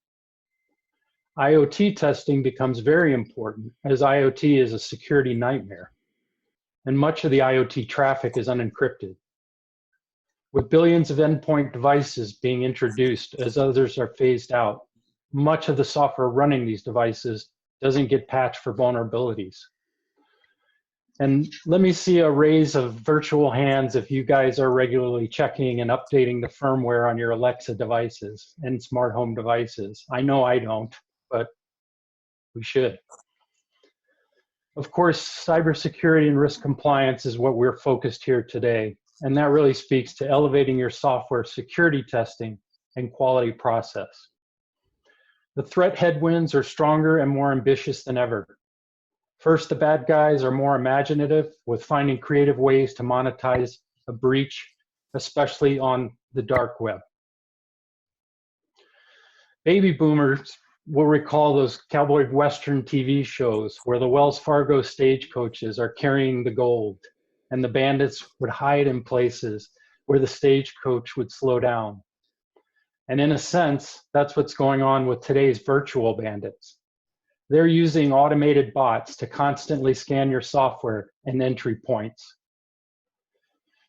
IoT testing becomes very important, as IoT is a security nightmare, and much of the IoT traffic is unencrypted. With billions of endpoint devices being introduced as others are phased out, much of the software running these devices doesn't get patched for vulnerabilities. And let me see a raise of virtual hands if you guys are regularly checking and updating the firmware on your Alexa devices and smart home devices. I know I don't, but we should. Of course, cybersecurity and risk compliance is what we're focused here today, and that really speaks to elevating your software security testing and quality process. The threat headwinds are stronger and more ambitious than ever. First, the bad guys are more imaginative with finding creative ways to monetize a breach, especially on the dark web. Baby boomers will recall those cowboy western TV shows where the Wells Fargo stagecoaches are carrying the gold and the bandits would hide in places where the stagecoach would slow down. And in a sense, that's what's going on with today's virtual bandits. They're using automated bots to constantly scan your software and entry points.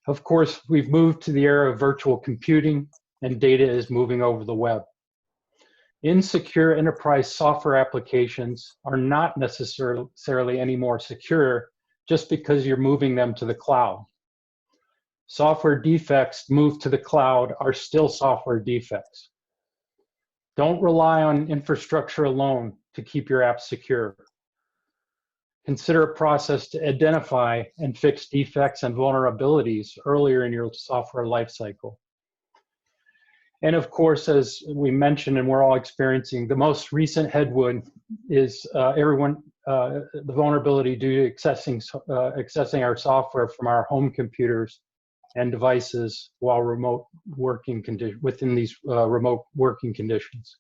Of course, we've moved to the era of virtual computing and data is moving over the web. Insecure enterprise software applications are not necessarily any more secure just because you're moving them to the cloud. Software defects moved to the cloud are still software defects. Don't rely on infrastructure alone to keep your apps secure. Consider a process to identify and fix defects and vulnerabilities earlier in your software lifecycle. And of course, as we mentioned and we're all experiencing, the most recent headwind is the vulnerability due to accessing our software from our home computers and devices while remote working within these remote working conditions.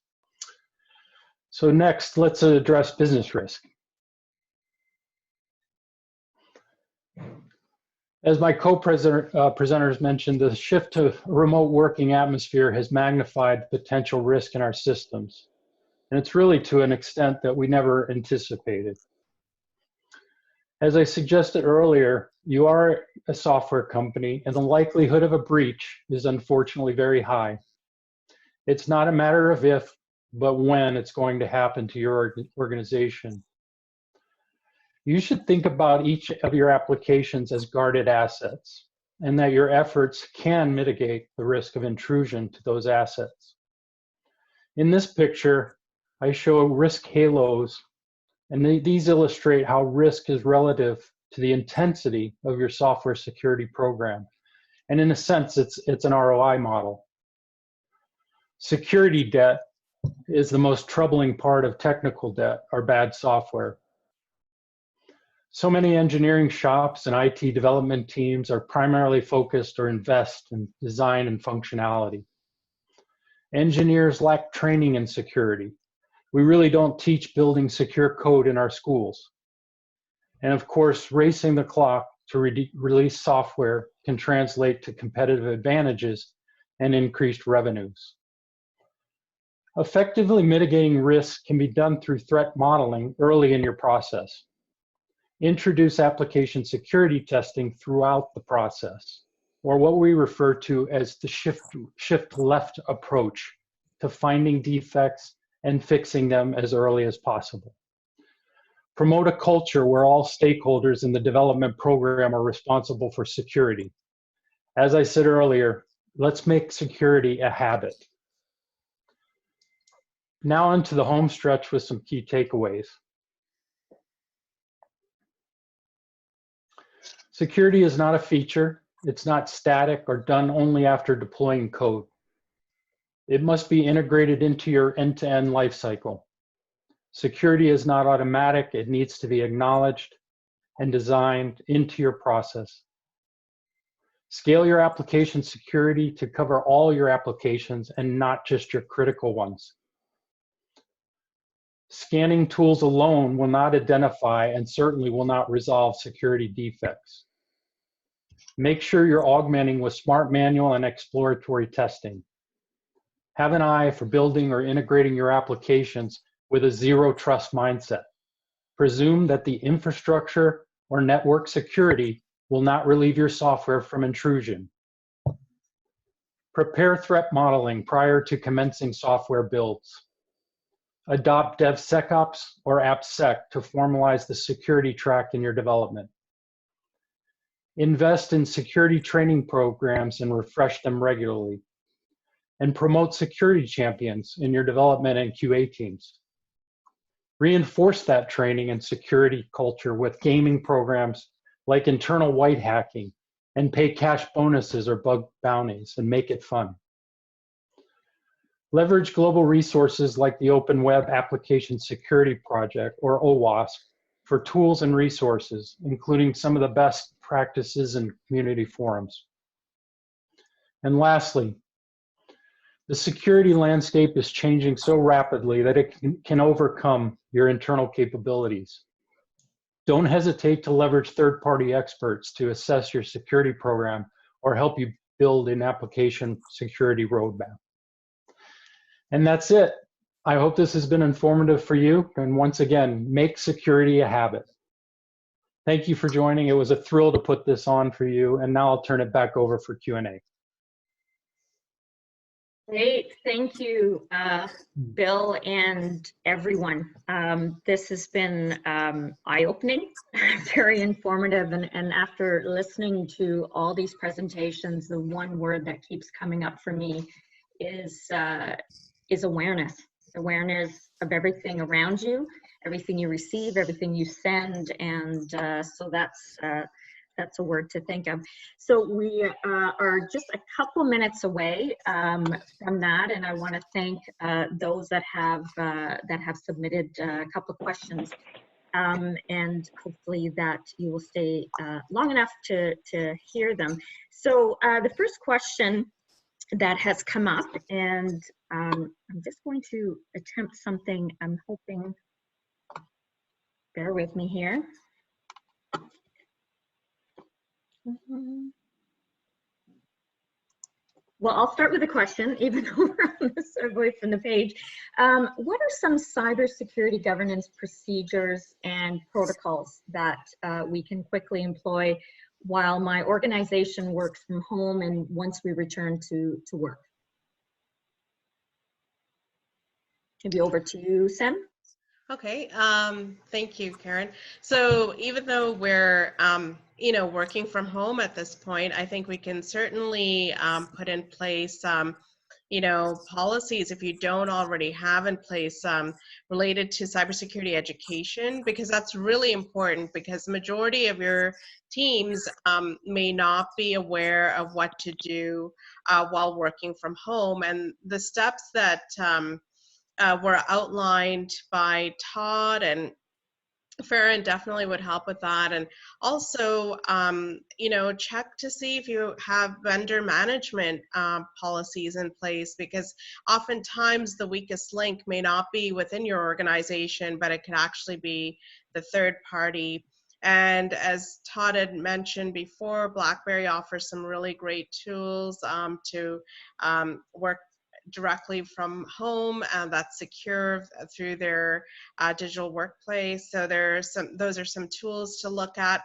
So next, let's address business risk. As my co-presenters mentioned, the shift to a remote working atmosphere has magnified potential risk in our systems. And it's really to an extent that we never anticipated. As I suggested earlier, you are a software company and the likelihood of a breach is unfortunately very high. It's not a matter of if, but when it's going to happen to your organization. You should think about each of your applications as guarded assets and that your efforts can mitigate the risk of intrusion to those assets. In this picture, I show risk halos, and these illustrate how risk is relative to the intensity of your software security program. And in a sense, it's an ROI model. Security debt is the most troubling part of technical debt, or bad software. So many engineering shops and IT development teams are primarily focused or invest in design and functionality. Engineers lack training in security. We really don't teach building secure code in our schools. And of course, racing the clock to release software can translate to competitive advantages and increased revenues. Effectively mitigating risk can be done through threat modeling early in your process. Introduce application security testing throughout the process, or what we refer to as the shift left approach to finding defects and fixing them as early as possible. Promote a culture where all stakeholders in the development program are responsible for security. As I said earlier, let's make security a habit. Now into the home stretch with some key takeaways. Security is not a feature. It's not static or done only after deploying code. It must be integrated into your end-to-end lifecycle. Security is not automatic. It needs to be acknowledged and designed into your process. Scale your application security to cover all your applications and not just your critical ones. Scanning tools alone will not identify and certainly will not resolve security defects. Make sure you're augmenting with smart manual and exploratory testing. Have an eye for building or integrating your applications with a zero trust mindset. Presume that the infrastructure or network security will not relieve your software from intrusion. Prepare threat modeling prior to commencing software builds. Adopt DevSecOps or AppSec to formalize the security track in your development. Invest in security training programs and refresh them regularly. And promote security champions in your development and QA teams. Reinforce that training and security culture with gaming programs like internal white hacking, and pay cash bonuses or bug bounties and make it fun. Leverage global resources like the Open Web Application Security Project, or OWASP, for tools and resources, including some of the best practices and community forums. And lastly, the security landscape is changing so rapidly that it can overcome your internal capabilities. Don't hesitate to leverage third-party experts to assess your security program or help you build an application security roadmap. And that's it. I hope this has been informative for you. And once again, make security a habit. Thank you for joining. It was a thrill to put this on for you. And now I'll turn it back over for Q&A. Great, thank you, Bill and everyone. This has been eye-opening, very informative, and after listening to all these presentations, the one word that keeps coming up for me is awareness. Awareness of everything around you, everything you receive, everything you send, and so that's a word to think of. So we are just a couple minutes away from that, and I want to thank those that have submitted a couple of questions, and hopefully that you will stay long enough to hear them. So the first question that has come up, and I'm just going to attempt something. I'm hoping, bear with me here. Well, I'll start with a question, even though we're on this away from the page. What are some cybersecurity governance procedures and protocols that we can quickly employ while my organization works from home and once we return to work? Maybe over to you, Sam. Okay, thank you, Karen. So even though we're, working from home at this point, I think we can certainly put in place, policies if you don't already have in place related to cybersecurity education, because that's really important, because the majority of your teams may not be aware of what to do while working from home. And the steps that were outlined by Todd and Farron definitely would help with that. And also, check to see if you have vendor management policies in place, because oftentimes the weakest link may not be within your organization, but it could actually be the third party And as Todd had mentioned before, BlackBerry offers some really great tools to work directly from home, and that's secure through their digital workplace. So those are some tools to look at.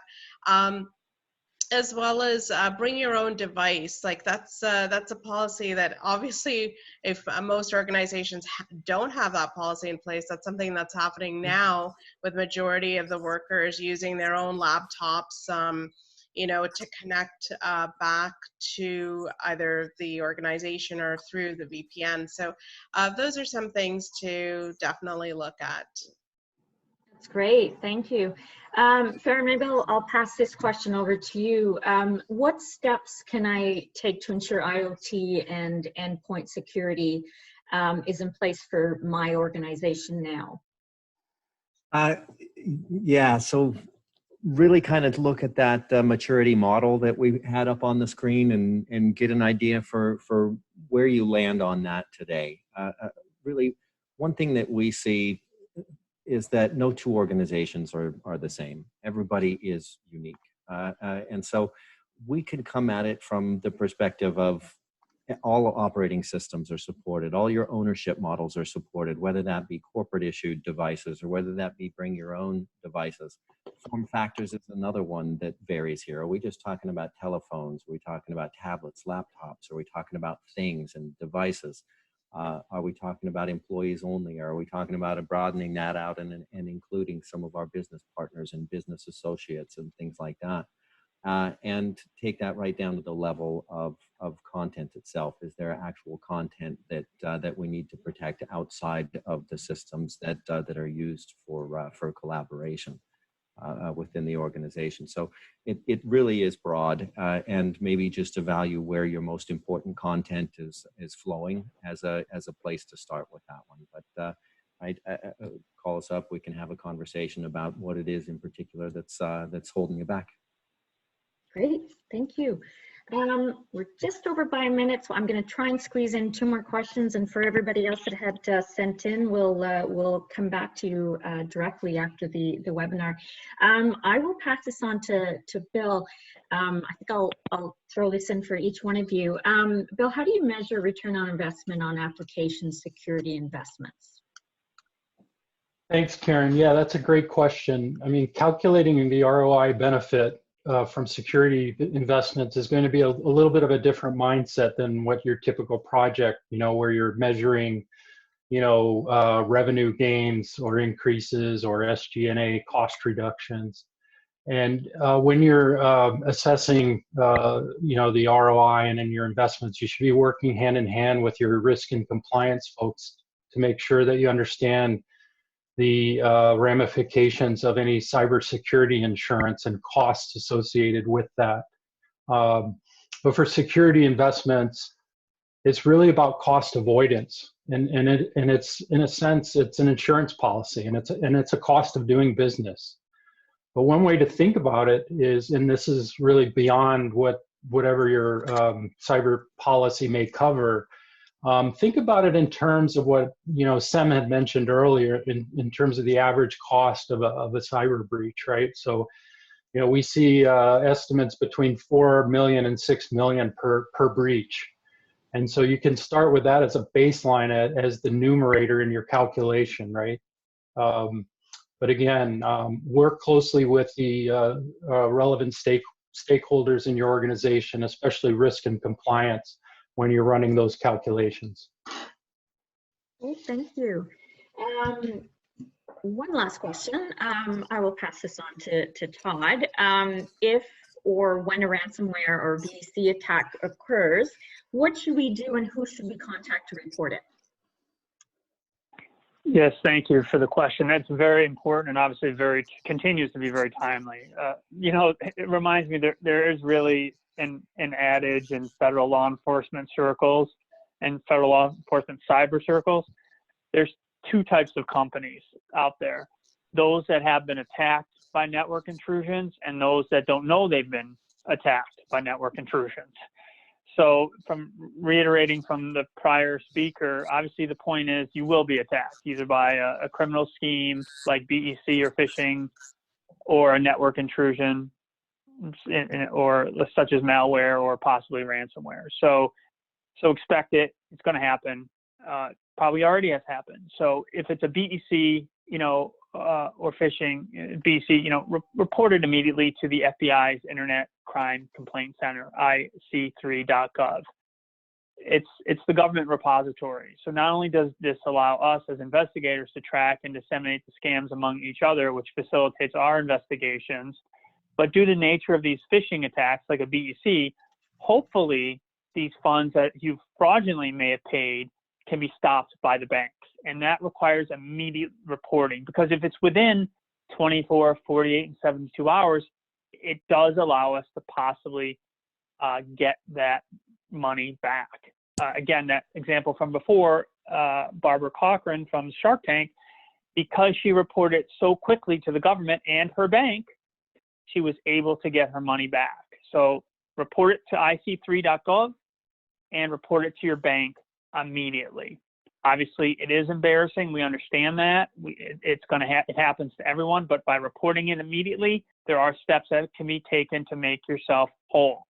As well as bring your own device. Like that's a policy that obviously, if most organizations don't have that policy in place, that's something that's happening now with majority of the workers using their own laptops, you know, to connect back to either the organization or through the VPN. So those are some things to definitely look at. That's great, thank you. Farron, maybe I'll pass this question over to you. What steps can I take to ensure IoT and endpoint security is in place for my organization now? Yeah, so really kind of look at that maturity model that we had up on the screen and get an idea for where you land on that today. Really, one thing that we see is that no two organizations are the same. Everybody is unique. And so we can come at it from the perspective of all operating systems are supported, all your ownership models are supported, whether that be corporate issued devices or whether that be bring your own devices. Form factors is another one that varies here. Are we just talking about telephones? Are we talking about tablets, laptops? Are we talking about things and devices? Are we talking about employees only? Are we talking about broadening that out and including some of our business partners and business associates and things like that? And take that right down to the level of content itself. Is there actual content that we need to protect outside of the systems that are used for collaboration within the organization? So it really is broad, and maybe just to value where your most important content is flowing as a place to start with that one. But I'd call us up. We can have a conversation about what it is in particular that's holding you back. Great, thank you. We're just over by a minute, so I'm going to try and squeeze in 2 more questions. And for everybody else that had sent in, we'll come back to you directly after the webinar. I will pass this on to Bill. I think I'll throw this in for each one of you. Bill, how do you measure return on investment on application security investments? Thanks, Karen. Yeah, that's a great question. I mean, calculating the ROI benefit from security investments is going to be a little bit of a different mindset than what your typical project, you know, where you're measuring, you know, revenue gains or increases or SG&A cost reductions. And when you're assessing, you know, the ROI and in your investments, you should be working hand in hand with your risk and compliance folks to make sure that you understand the ramifications of any cybersecurity insurance and costs associated with that. But for security investments, it's really about cost avoidance, and it's in a sense it's an insurance policy, and it's a cost of doing business. But one way to think about it is, and this is really beyond whatever your cyber policy may cover. Think about it in terms of what, you know, Sem had mentioned earlier in terms of the average cost of a cyber breach, right? So, you know, we see estimates between 4 million and 6 million per breach. And so you can start with that as a baseline as the numerator in your calculation, right? But again, work closely with the relevant stakeholders in your organization, especially risk and compliance, when you're running those calculations. Okay, thank you. One last question. I will pass this on to Todd. If or when a ransomware or VC attack occurs, what should we do and who should we contact to report it? Yes, thank you for the question. That's very important and obviously continues to be very timely. You know, it reminds me there is really an adage in federal law enforcement circles and federal law enforcement cyber circles. There's 2 types of companies out there: those that have been attacked by network intrusions and those that don't know they've been attacked by network intrusions. So from reiterating from the prior speaker, obviously the point is you will be attacked either by a criminal scheme like BEC or phishing, or a network intrusion, or such as malware or possibly ransomware. So expect it. It's going to happen. Probably already has happened. So if it's a BEC, or phishing, BEC, report it immediately to the FBI's Internet Crime Complaint Center, IC3.gov. It's the government repository. So not only does this allow us as investigators to track and disseminate the scams among each other, which facilitates our investigations, but due to the nature of these phishing attacks, like a BEC, hopefully these funds that you fraudulently may have paid can be stopped by the banks. And that requires immediate reporting, because if it's within 24, 48, and 72 hours, it does allow us to possibly get that money back. Again, that example from before, Barbara Cochran from Shark Tank, because she reported so quickly to the government and her bank, she was able to get her money back. So report it to IC3.gov and report it to your bank immediately. Obviously, it is embarrassing. We understand that. It happens to everyone, but by reporting it immediately, there are steps that can be taken to make yourself whole.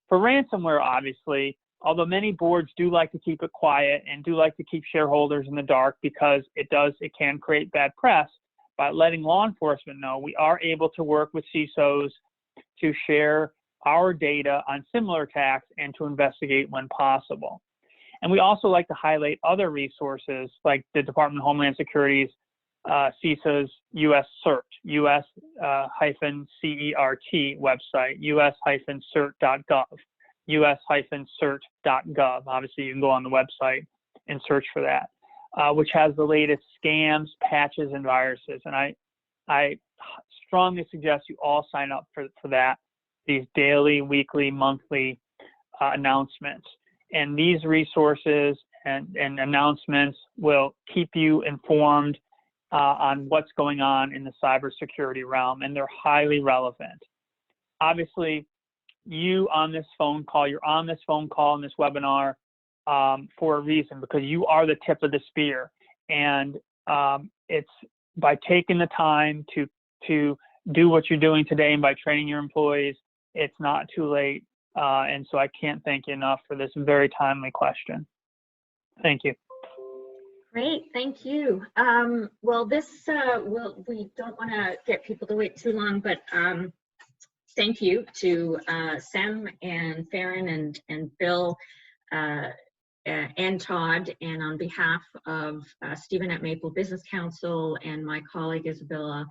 For ransomware, obviously, although many boards do like to keep it quiet and do like to keep shareholders in the dark because it can create bad press, by letting law enforcement know, we are able to work with CISOs to share our data on similar attacks and to investigate when possible. And we also like to highlight other resources like the Department of Homeland Security's CISA's US CERT, US-CERT website, us-cert.gov, us-cert.gov. Obviously, you can go on the website and search for that, which has the latest scams, patches, and viruses. And I strongly suggest you all sign up for that, these daily, weekly, monthly announcements. And these resources and announcements will keep you informed on what's going on in the cybersecurity realm, and they're highly relevant. Obviously, you're on this phone call in this webinar for a reason, because you are the tip of the spear. And it's by taking the time to do what you're doing today and by training your employees, it's not too late. And so I can't thank you enough for this very timely question. Thank you. Great, thank you. Well, we don't want to get people to wait too long, but thank you to Sam and Farron and Bill and Todd, and on behalf of Stephen at Maple Business Council and my colleague Isabella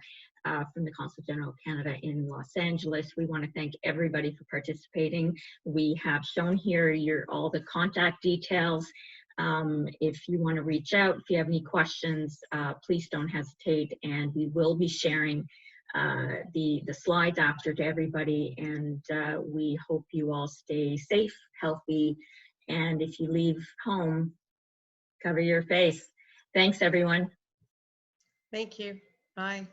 from the Consul General of Canada in Los Angeles, we want to thank everybody for participating. We have shown here all the contact details. If you want to reach out, if you have any questions, please don't hesitate, and we will be sharing the slides after to everybody, and we hope you all stay safe, healthy, and if you leave home, cover your face. Thanks, everyone. Thank you. Bye.